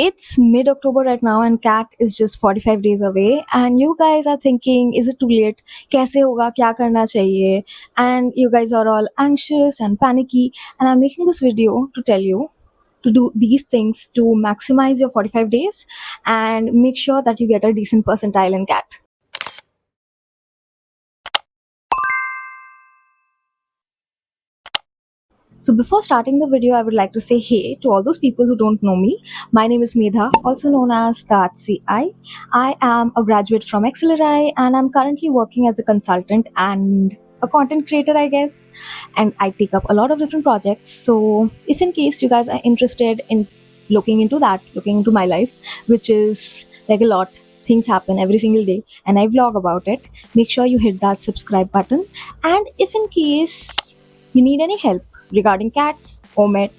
It's mid October right now, and CAT is just 45 days away. And you guys are thinking, is it too late? Kaise hoga? Kya karna chahiye? And you guys are all anxious and panicky. And I'm making this video to tell you to do these things to maximize your 45 days and make sure that you get a decent percentile in CAT. So before starting the video, I would like to say hey to all those people who don't know me. My name is Medha, also known as the HCI. I am a graduate from XLRI and I'm currently working as a consultant and a content creator, I guess. And I take up a lot of different projects. So if in case you guys are interested in looking into that, looking into my life, which is like a lot, things happen every single day and I vlog about it, make sure you hit that subscribe button. And if in case you need any help regarding CATs, OMET,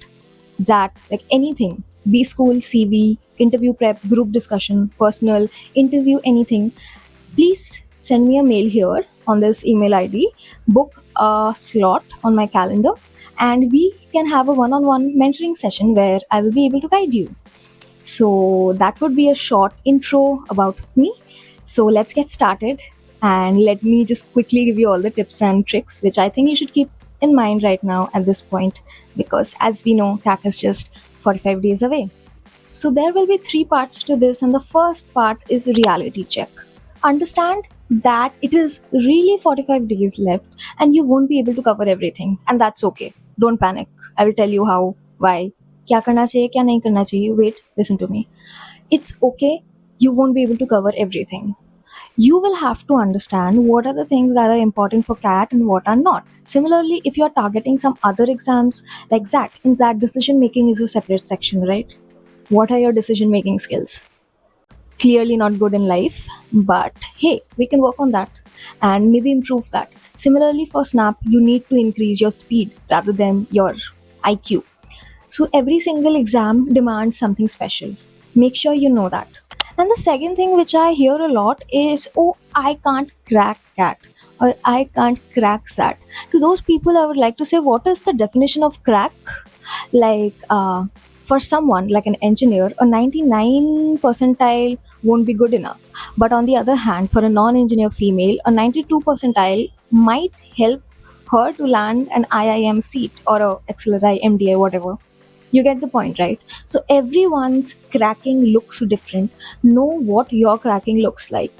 ZAT, like anything, B school, CV, interview prep, group discussion, personal, interview, anything, please send me a mail here on this email ID, book a slot on my calendar, and we can have a one on one mentoring session where I will be able to guide you. So, that would be a short intro about me. So, let's get started and let me just quickly give you all the tips and tricks which I think you should keep in mind right now at this point because, as we know, CAT is just 45 days away. So, there will be three parts to this, and the first part is reality check. Understand that it is really 45 days left and you won't be able to cover everything, and that's okay. Don't panic. I will tell you how, why, क्या करना चाहिए क्या नहीं करना चाहिए. Wait, listen to me. It's okay. You won't be able to cover everything. You will have to understand what are the things that are important for CAT and what are not. Similarly, if you are targeting some other exams like ZAT, in ZAT decision making is a separate section, right? What are your decision making skills? Clearly not good in life, but hey, we can work on that and maybe improve that. Similarly, for SNAP, you need to increase your speed rather than your IQ. So, every single exam demands something special. Make sure you know that. And the second thing which I hear a lot is, oh, I can't crack CAT or I can't crack SAT. To those people, I would like to say, what is the definition of crack? Like, for someone like an engineer, a 99 percentile won't be good enough. But on the other hand, for a non engineer female, a 92 percentile might help her to land an IIM seat or a XLRI, MDI, whatever. You get the point, right? So everyone's cracking looks different. Know what your cracking looks like.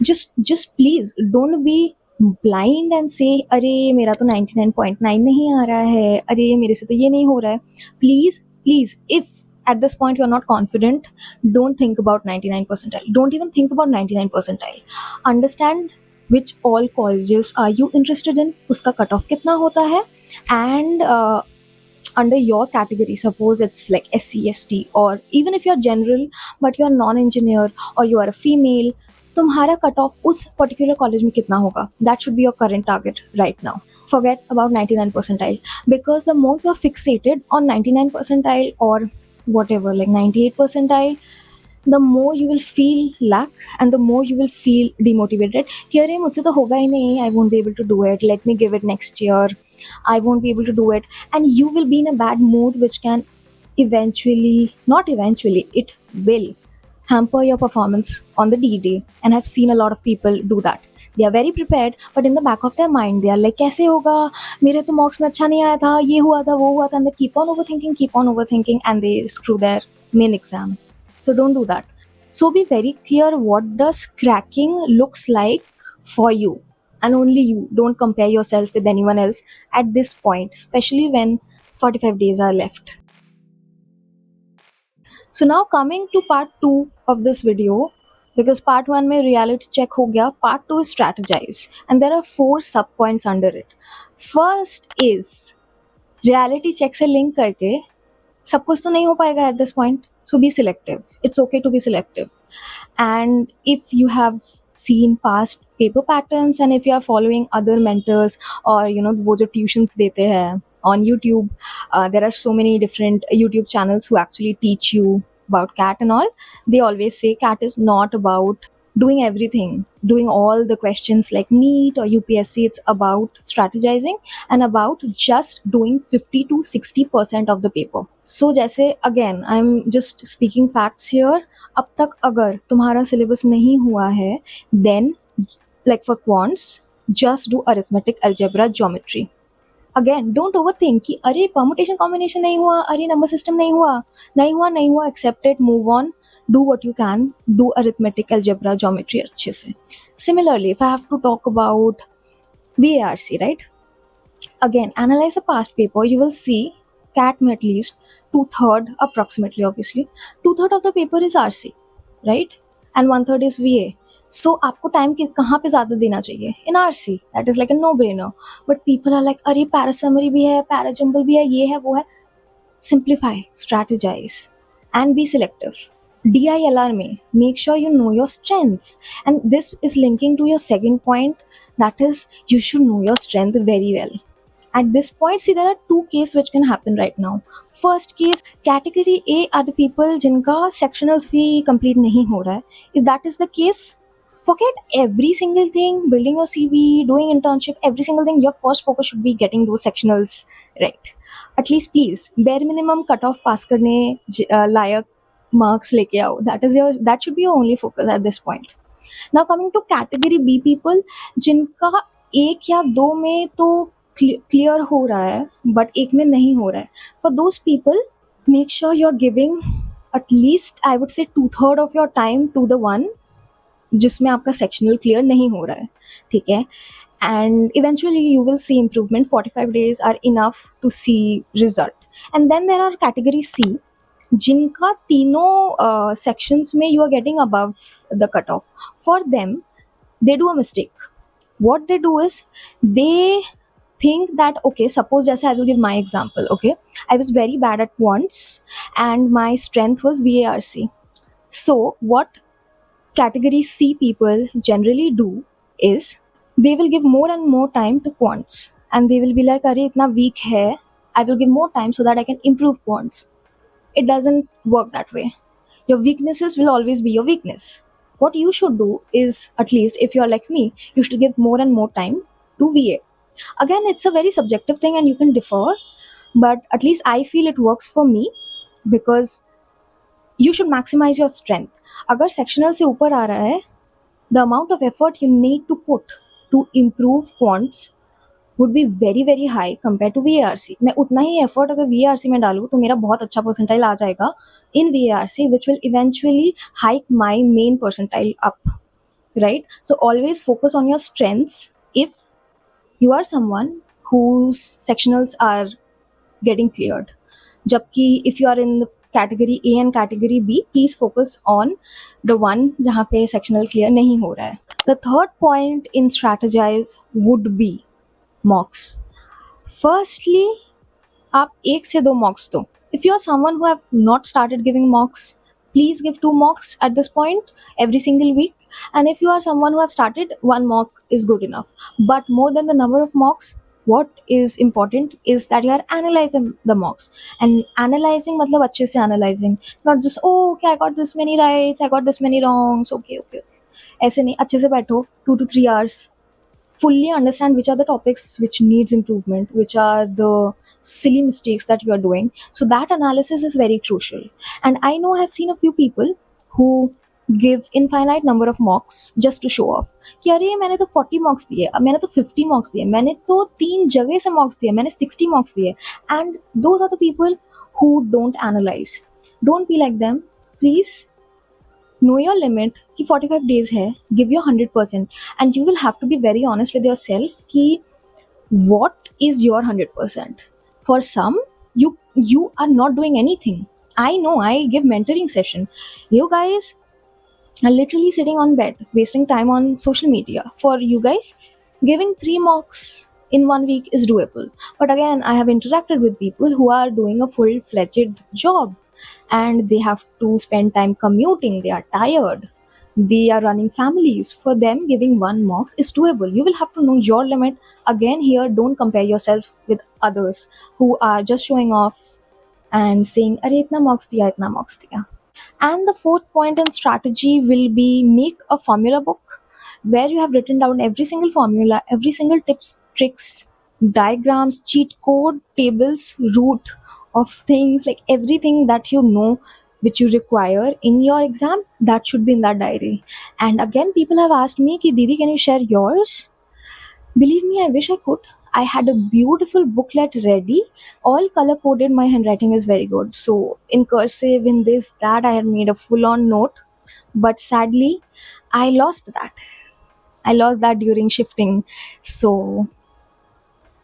Just please don't be blind and say अरे मेरा तो 99.9 नहीं आ रहा है, अरे मेरे से तो ये नहीं हो रहा है. Please, if at this point you're not confident, don't think about 99 percentile, don't even think about 99 percentile. Understand which all colleges are you interested in, उसका कट ऑफ कितना होता है, and under your category, suppose it's like SC/ST, or even if you're general but you're non-engineer or you are a female, तुम्हारा cut off उस particular college में कितना होगा, that should be your current target right now. Forget about 99 percentile, because the more you're fixated on 99 percentile or whatever, like 98 percentile, the more you will feel lack and the more you will feel demotivated कि अरे मुझसे तो होगा ही नहीं, I won't be able to do it, let me give it next year, I won't be able to do it. And you will be in a bad mood which can eventually, not eventually, it will hamper your performance on the D-Day. And I've seen a lot of people do that. They are very prepared, but in the back of their mind, they are like, कैसे होगा, मेरे तो marks में अच्छा नहीं आया था, ये हुआ था, वो हुआ था, and they keep on overthinking, and they screw their main exam. So don't do that. So be very clear what does cracking looks like for you, and only you. Don't compare yourself with anyone else at this point, especially when 45 days are left. So now coming to part 2 of this video, because part 1 में reality check हो गया, part 2 is strategize, and there are 4 sub points under it. First is reality check से link करके सब कुछ तो नहीं हो पाएगा at this point, so be selective. It's okay to be selective. And if you have seen past paper patterns and if you are following other mentors or वो जो tuitions देते हैं on YouTube, there are so many different YouTube channels who actually teach you about CAT and all. They always say CAT is not about doing everything, doing all the questions like NEET or UPSC. It's about strategizing and about just doing 50 to 60% of the paper. So जैसे again I'm just speaking facts here. अब तक अगर तुम्हारा syllabus नहीं हुआ है, then like for quants, just do arithmetic, algebra, geometry. Again don't over think कि अरे परमुटेशन कॉम्बिनेशन नहीं हुआ, अरे नंबर सिस्टम नहीं हुआ, except it, move on, do what you can, do arithmetic, algebra, geometry अच्छे से. Similarly if I have to talk about VARC, right? Again, analyze the past paper. You will see CAT में at least two-third, approximately, obviously, two-third of the paper is RC, right? And one-third is VA. So आपको time कहाँ पे ज़्यादा देना चाहिए? In RC. That is like a no-brainer. But people are like, अरे पैरासमरी भी है, पैराजम्बल भी है, ये है वो है. Simplify, strategize, and be selective. DILR में make sure you know your strengths, and this is linking to your second point, that is you should know your strength very well. At this point, see, there are two cases which can happen right now. First case, category A are the people जिनका sectionals भी complete नहीं हो रहा है. If that is the case, forget every single thing, building your CV, doing internship, every single thing. Your first focus should be getting those sectionals right. At least please, bare minimum cut off pass करने लायक marks लेके आओ. That should be your only focus at this point. Now coming to category B people, जिनका एक या दो में तो clear हो रहा है बट एक में नहीं हो रहा है. For those people, make sure you're giving at least, I would say, 2/3 of your time to the one जिसमें आपका सेक्शनल क्लियर नहीं हो रहा है. ठीक है, and eventually you will see improvement. 45 days are enough to see result. And then there are category C, जिनका तीनों sections में you are getting above the cutoff. For them, they do a mistake. What they do is they think that, okay, suppose जैसे I will give my example. Okay, I was very bad at quants and my strength was VARC. So what category C people generally do is they will give more and more time to quants, and they will be like, अरे इतना weak है, I will give more time so that I can improve quants. It doesn't work that way. Your weaknesses will always be your weakness. What you should do is, at least if you're like me, you should give more and more time to VA. Again, it's a very subjective thing and you can differ, but at least I feel it works for me because you should maximize your strength. अगर sectional से ऊपर आ रहा है, the amount of effort you need to put to improve quants would be very very high compared to VARC. मैं उतना ही effort अगर VARC में डालूँ तो मेरा बहुत अच्छा percentile आ जाएगा in VARC, which will eventually hike my main percentile up, right? So always focus on your strengths. If you are someone whose sectionals are getting cleared, जबकि if you are in the category A and category B, please focus on the one जहाँ पे sectional clear नहीं हो रहा है. The third point in strategize would be mocks. Firstly, आप एक से दो mocks दो. If you are someone who have not started giving mocks, please give 2 mocks at this point every single week. And if you are someone who have started, 1 mock is good enough. But more than the number of mocks, what is important is that you are analyzing the mocks. And analyzing मतलब अच्छे से analyzing, not just, oh okay, I got this many rights, I got this many wrongs, okay. ऐसे नहीं, अच्छे से बैठो 2 to 3 hours, fully understand which are the topics which needs improvement, which are the silly mistakes that you are doing. So that analysis is very crucial. And I know I've seen a few people who give infinite number of mocks just to show off कि अरे मैंने तो 40 mocks दिए, मैंने तो 50 mocks दिए, मैंने तो 3 जगह से mocks दिए, मैंने 60 mocks दिए. And those are the people who don't analyze. Don't be like them, please. Know your limit कि 45 days है, give your 100%, and you will have to be very honest with yourself कि what is your 100%. For some, you are not doing anything. I know, I give mentoring session. You guys are literally sitting on bed, wasting time on social media. For you guys, giving 3 mocks in 1 week is doable. But again, I have interacted with people who are doing a full-fledged job and they have to spend time commuting, they are tired, they are running families. For them, giving 1 mocks is doable. You will have to know your limit. Again, here, don't compare yourself with others who are just showing off and saying, अरे इतना mocks दिया. And the fourth point in strategy will be make a formula book where you have written down every single formula, every single tips, tricks, diagrams, cheat code, tables, root of things, like everything that you know which you require in your exam, that should be in that diary. And again, people have asked me, Ki, Didi, can you share yours? Believe me, I wish I could. I had a beautiful booklet ready, all color coded. My handwriting is very good. So, in cursive, in this, that, I had made a full on note. But sadly, I lost that. I lost that during shifting. So,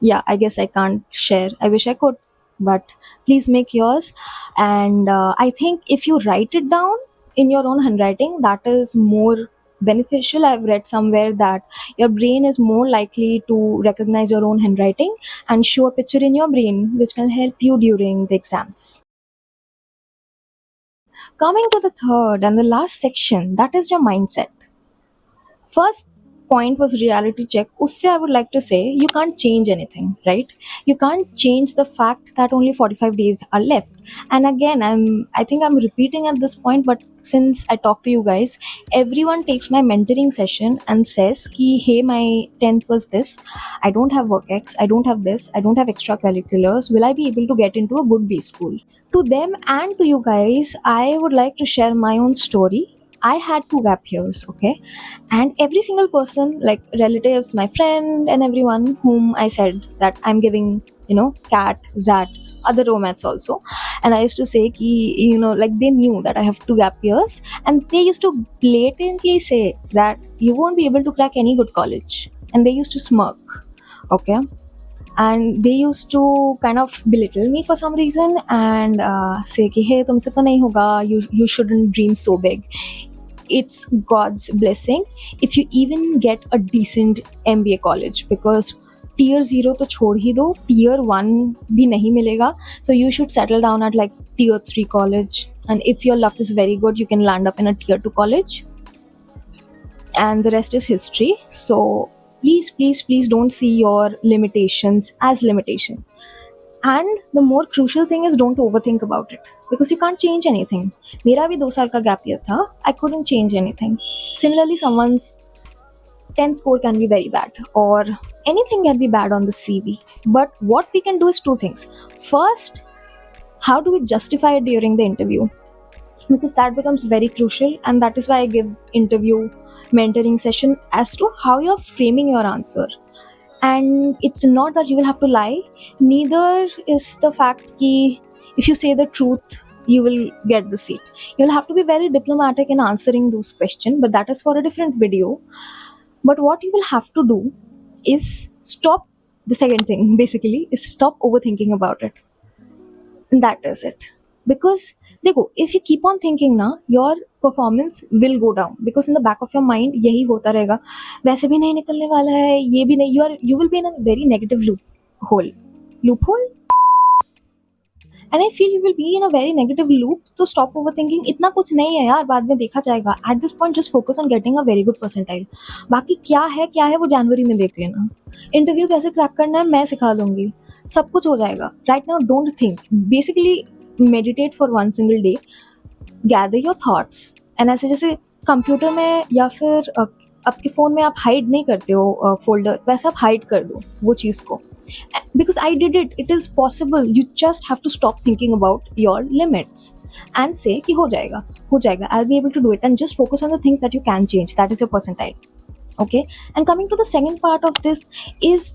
yeah, I guess I can't share. I wish I could, but please make yours. And I think if you write it down in your own handwriting, that is more beneficial. I've read somewhere that your brain is more likely to recognize your own handwriting and show a picture in your brain, which can help you during the exams. Coming to the third and the last section, that is your mindset. First point was reality check. Usse I would like to say you can't change anything, right? You can't change the fact that only 45 days are left. And again, I think I'm repeating at this point, but since I talk to you guys, everyone takes my mentoring session and says ki hey, my 10th was this. I don't have work X, I don't have this, I don't have extracurriculars. Will I be able to get into a good B school? To them and to you guys, I would like to share my own story. I had two gap years, okay? And every single person, like relatives, my friend, and everyone whom I said that I'm giving, cat, zat, other romance also. And I used to say, ki, like they knew that I have two gap years, and they used to blatantly say that you won't be able to crack any good college. And they used to smirk, okay? And they used to kind of belittle me for some reason and say कि hey तुमसे तो नहीं होगा, you shouldn't dream so big. It's God's blessing if you even get a decent MBA college, because tier 0 तो छोड़ ही दो, tier 1 भी नहीं मिलेगा. So you should settle down at like tier 3 college, and if your luck is very good you can land up in a tier 2 college, and the rest is history. So please, please, please don't see your limitations as limitation. And the more crucial thing is don't overthink about it, because you can't change anything. मेरा भी 2 साल का gap year था. I couldn't change anything. Similarly, someone's 10 score can be very bad, or anything can be bad on the CV. But what we can do is two things. First, how do we justify it during the interview? Because that becomes very crucial, and that is why I give interview mentoring session as to how you're framing your answer. And it's not that you will have to lie, neither is the fact that if you say the truth you will get the seat. You'll have to be very diplomatic in answering those questions, but that is for a different video. But what you will have to do is stop. The second thing basically is stop overthinking about it. And that is it. Because देखो, if you keep on thinking ना, your performance will go down, because in the back of your mind यही होता रहेगा, वैसे भी नहीं निकलने वाला है, ये भी नहीं, you will be in a very negative loophole. And I feel you will be in a very negative loop. So stop overthinking. इतना कुछ नहीं है यार, बाद में देखा जाएगा. At this point just focus on getting a very good percentile. बाकी क्या है वो जनवरी में देख लेना. इंटरव्यू कैसे क्रैक करना है मैं सिखा दूंगी, सब कुछ हो जाएगा. Right now don't think, basically meditate for one single day, gather your thoughts. And ऐसे जैसे कंप्यूटर में या फिर आपके फ़ोन में आप हाइड नहीं करते हो फोल्डर, वैसे आप हाइड कर दो वो चीज़ को. Because I did it, it is possible. You just have to stop thinking about your limits and say कि हो जाएगा, I'll be able to do it, and just focus on the things that you can change. That is your percentile. Okay. And coming to the second part of this is,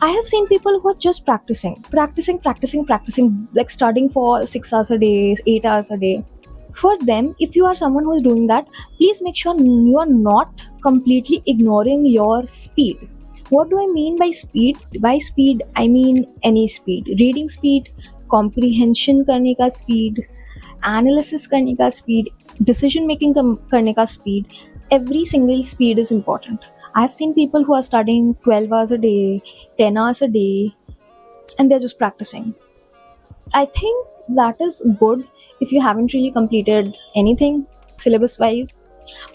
I have seen people who are just practicing, like studying for 6 hours a day, 8 hours a day. For them, if you are someone who is doing that, please make sure you are not completely ignoring your speed. What do I mean by speed? By speed, I mean any speed. Reading speed, comprehension करने का speed, analysis करने का speed, decision making करने का speed. Every single speed is important. I've seen people who are studying 12 hours a day, 10 hours a day, and they're just practicing. I think that is good if you haven't really completed anything syllabus wise.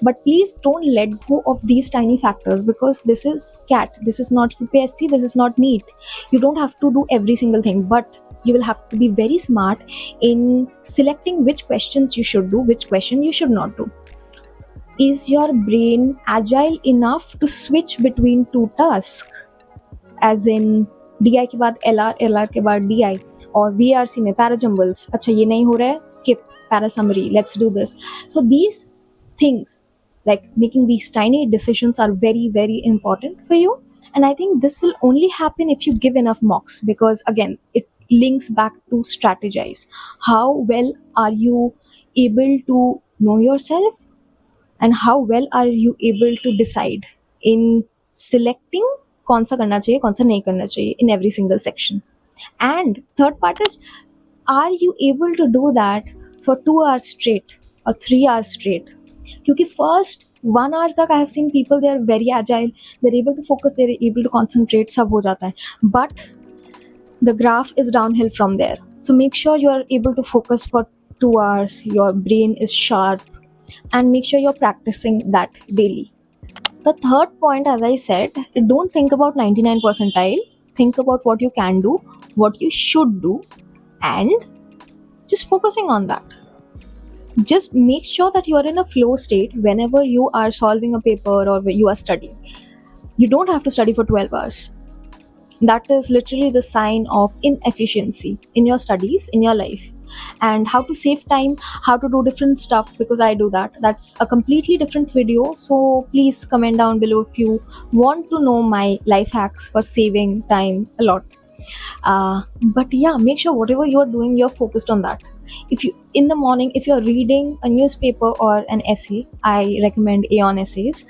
But please don't let go of these tiny factors, because this is CAT, this is not UPSC, this is not NEET. You don't have to do every single thing, but You will have to be very smart in selecting which questions you should do, which question you should not do. Is your brain agile enough to switch between two tasks? As in DI के बाद LR, LR के बाद DI, और VRC में parajumbles, अच्छा ये नहीं हो रहा है, skip, para summary, let's do this. So these things, like making these tiny decisions, are very, very important for you. And I think this will only happen if you give enough mocks, because again, it links back to strategize. How well are you able to know yourself, and how well are you able to decide in selecting कौन सा करना चाहिए, कौन सा नहीं करना चाहिए in every single section. And third part is, are you able to do that for 2 hours straight or 3 hours straight? क्योंकि first 1 hour तक I have seen people, they are very agile, they're able to focus, they're able to concentrate, सब हो जाता है, but the graph is downhill from there. So make sure you are able to focus for 2 hours, your brain is sharp, and make sure you're practicing that daily. The third point, as I said, don't think about 99 percentile, think about what you can do, what you should do, and just focusing on that. Just make sure that you are in a flow state whenever you are solving a paper or you are studying. You don't have to study for 12 hours. That is literally the sign of inefficiency in your studies, in your life. And how to save time, how to do different stuff, because I do that, that's a completely different video. So please comment down below if you want to know my life hacks for saving time a lot. But yeah, make sure whatever you're doing, you're focused on that. If you, in the morning, if you're reading a newspaper or an essay, I recommend Aeon essays.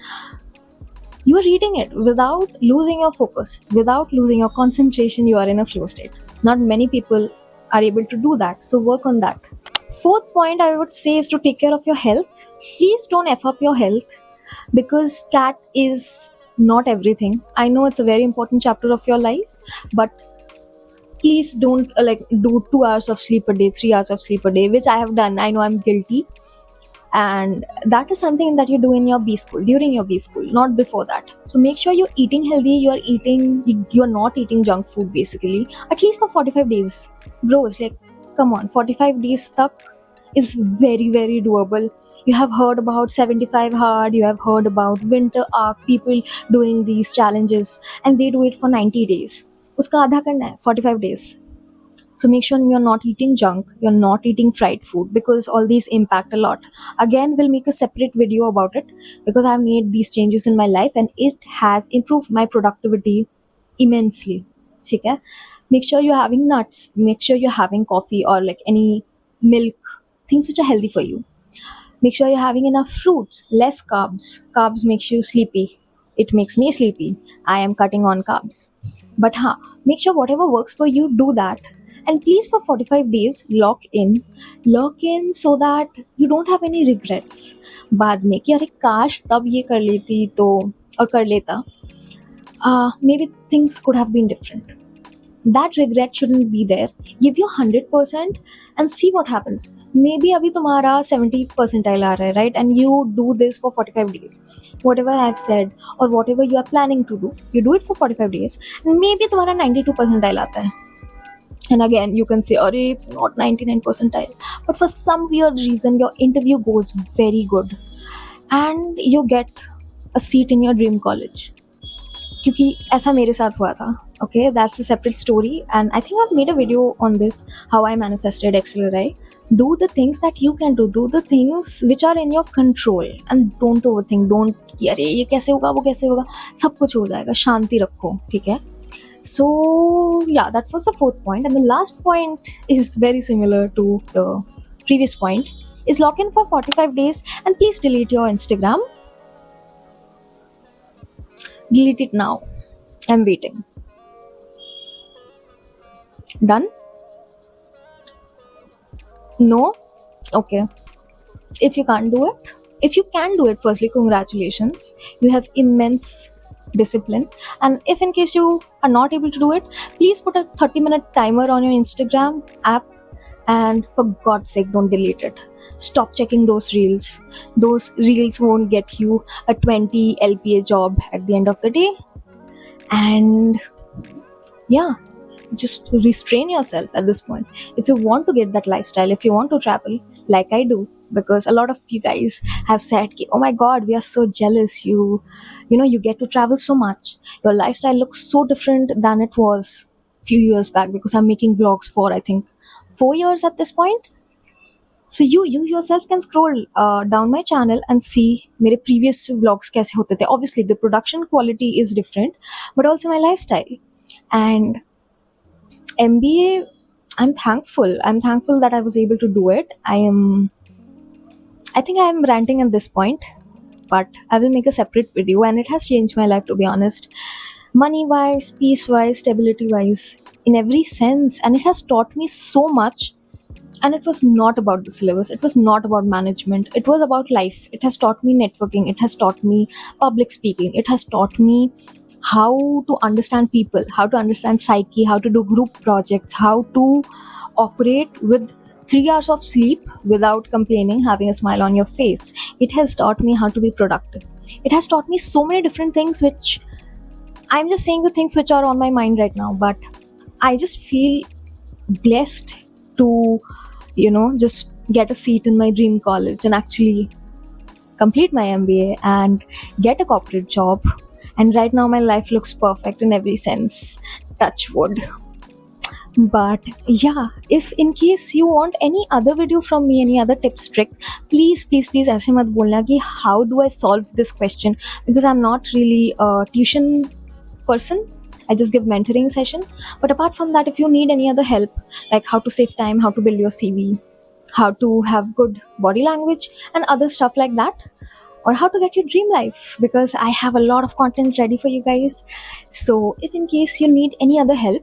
You are reading it without losing your focus, without losing your concentration. You are in a flow state. Not many people are able to do that, so work on that. Fourth point I would say is to take care of your health. Please don't F up your health, because cat is not everything. I know it's a very important chapter of your life, but please don't do 2 hours of sleep a day, 3 hours of sleep a day, which I have done. I know I'm guilty, and that is something that you do in your B school, during your B school, not before that. So make sure you're eating healthy, you're not eating junk food, basically, at least for 45 days. Bros, like, come on, 45 days stuck is very, very doable. You have heard about 75 hard, you have heard about winter arc, people doing these challenges, and they do it for 90 days. Uska आधा करना है, 45 days. So make sure you're not eating junk, you're not eating fried food, because all these impact a lot. Again, we'll make a separate video about it, because I've made these changes in my life and it has improved my productivity immensely. Okay? Make sure you're having nuts, make sure you're having coffee or like any milk, things which are healthy for you. Make sure you're having enough fruits, less carbs. Carbs makes you sleepy. It makes me sleepy. I am cutting on carbs. But make sure whatever works for you, do that. And please, for 45 days, lock in so that you don't have any regrets. बाद में कि अरे काश तब ये कर लेती तो और कर लेता, maybe things could have been different. That regret shouldn't be there. Give your 100% and see what happens. Maybe अभी तुम्हारा 70 percentile आ रहा है, right? And you do this for 45 days. Whatever I have said or whatever you are planning to do, you do it for 45 days. And maybe तुम्हारा 92 percentile आता है. And again, you can say, oh, it's not 99 percentile. But for some weird reason, your interview goes very good. And you get a seat in your dream college. क्योंकि ऐसा मेरे साथ हुआ था. Okay, that's a separate story. And I think I've made a video on this, how I manifested Accelerate. Do the things that you can do. Do the things which are in your control. And don't overthink. Don't, अरे ये कैसे होगा, वो कैसे होगा. सब कुछ हो जाएगा. शांति रखो, ठीक है? So yeah, that was the fourth point. And the last point is very similar to the previous point, is lock in for 45 days and please delete your Instagram. Delete it now. I'm waiting. Done? No? Okay. If you can't do it, if you can do it, firstly, congratulations. You have immense discipline. And if in case you are not able to do it, please put a 30-minute timer on your Instagram app, and for God's sake, don't delete it. Stop checking those reels. Those reels won't get you a 20 LPA job at the end of the day. And yeah, just restrain yourself at this point. If you want to get that lifestyle, if you want to travel like I do, because a lot of you guys have said ki, oh my god, we are so jealous, you know, you get to travel so much, your lifestyle looks so different than it was few years back, because I'm making vlogs for I think 4 years at this point. So you yourself can scroll down my channel and see मेरे previous vlogs कैसे होते थे. Obviously the production quality is different, but also my lifestyle. And MBA, I'm thankful that I was able to do it. I think I am ranting at this point, but I will make a separate video, and it has changed my life, to be honest. Money wise, peace wise, stability wise, in every sense. And it has taught me so much. And it was not about the syllabus, it was not about management, it was about life. It has taught me networking, it has taught me public speaking, it has taught me how to understand people, how to understand psyche, how to do group projects, how to operate with 3 hours of sleep without complaining, having a smile on your face. It has taught me how to be productive. It has taught me so many different things, which I'm just saying the things which are on my mind right now, but I just feel blessed to, just get a seat in my dream college and actually complete my MBA and get a corporate job. And right now, my life looks perfect in every sense. Touch wood. But yeah, if in case you want any other video from me, any other tips, tricks, please ऐसे मत बोलना कि how do I solve this question, because I'm not really a tuition person. I just give mentoring session. But apart from that, if you need any other help, like how to save time, how to build your CV, how to have good body language and other stuff like that, or how to get your dream life, because I have a lot of content ready for you guys. So if in case you need any other help,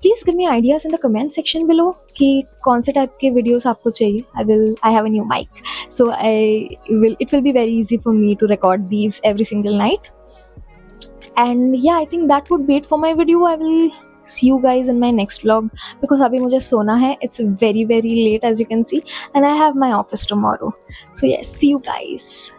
please give me ideas in the comment section below कि कौन से type के videos आपको चाहिए. I have a new mic, so it will be very easy for me to record these every single night. And yeah, I think that would be it for my video. I will see you guys in my next vlog, because अभी मुझे सोना है. It's very late, as you can see, and I have my office tomorrow. So yes, see you guys.